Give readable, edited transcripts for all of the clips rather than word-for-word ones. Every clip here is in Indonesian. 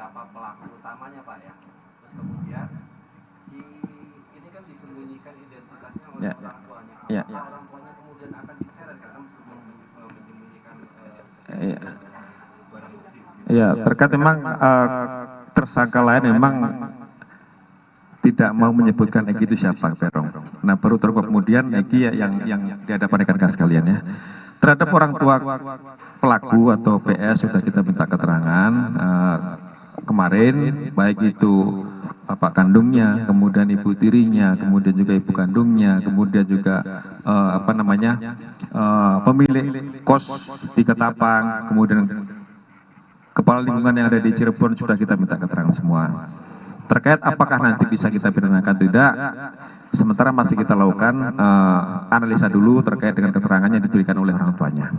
siapa pelaku utamanya Pak ya. Terus kemudian si ini kan disembunyikan identitasnya oleh orang tuanya. Apakah orang tuanya kemudian akan diseret karena menyembunyikan barang bukti? Iya, terkait memang tersangka lain memang tidak mau menyebutkan Egy itu siapa, Perong. Nah, baru terungkap kemudian Egy yang di hadapan rekan-rekan sekalian ya. Terhadap orang tua pelaku atau PS sudah kita minta keterangan kemarin, baik itu bapak kandungnya, kemudian ibu tirinya, kemudian juga ibu kandungnya, kemudian juga pemilik kos di Ketapang, kemudian kepala lingkungan yang ada di Cirebon sudah kita minta keterangan semua. Terkait apakah nanti bisa kita pidanakan tidak, sementara masih kita lakukan analisa dulu terkait dengan keterangannya diberikan oleh orang tuanya.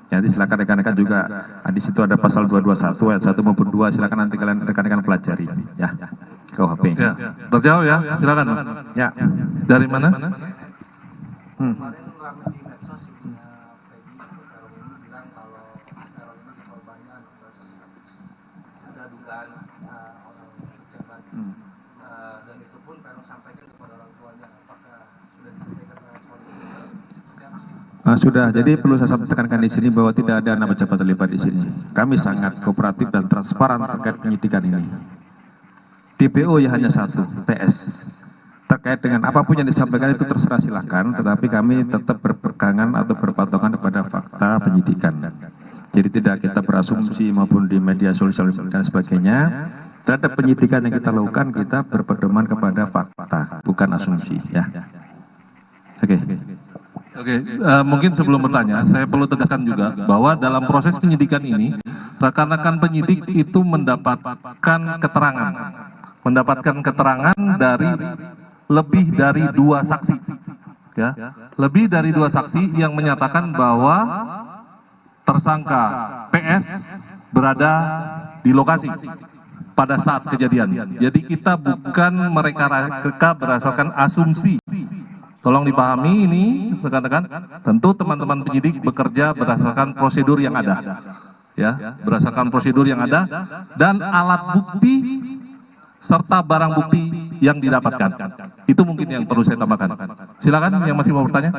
Jadi silakan rekan-rekan juga di situ ada pasal 221 ayat 1 maupun 2, silakan nanti kalian rekan-rekan pelajari ya. KUHP. Ya, terjawab ya, silakan. Ya. Dari mana? Dan itu pun Perong sampaikan kepada orang tuanya. Apakah sudah disampaikan dengan sudah, jadi perlu saya tekankan di sini bahwa tidak ada nama pejabat terlibat di sini. Kami sangat kooperatif dan transparan terkait penyidikan ini. DPO ya hanya satu, PS. Terkait dengan apapun yang disampaikan itu terserah silakan, tetapi kami tetap berpegangan atau berpatokan kepada fakta penyidikan. Jadi tidak kita berasumsi maupun di media sosial dan sebagainya. Terhadap penyidikan yang kita lakukan, kita berpedoman kepada fakta, bukan asumsi. Ya. Oke, mungkin sebelum bertanya, saya perlu tegaskan juga bahwa dalam proses penyidikan ini, rekan-rekan penyidik itu mendapatkan keterangan dari lebih dari 2 saksi, ya, lebih dari 2 saksi yang menyatakan bahwa tersangka PS berada di lokasi pada saat kejadian. Jadi kita bukan mereka berdasarkan asumsi. Tolong dipahami ini rekan-rekan, tentu teman-teman penyidik bekerja berdasarkan prosedur yang ada. Ya, berdasarkan prosedur yang ada dan alat bukti serta barang bukti yang didapatkan. Itu mungkin yang perlu saya tambahkan. Silakan yang masih mau bertanya.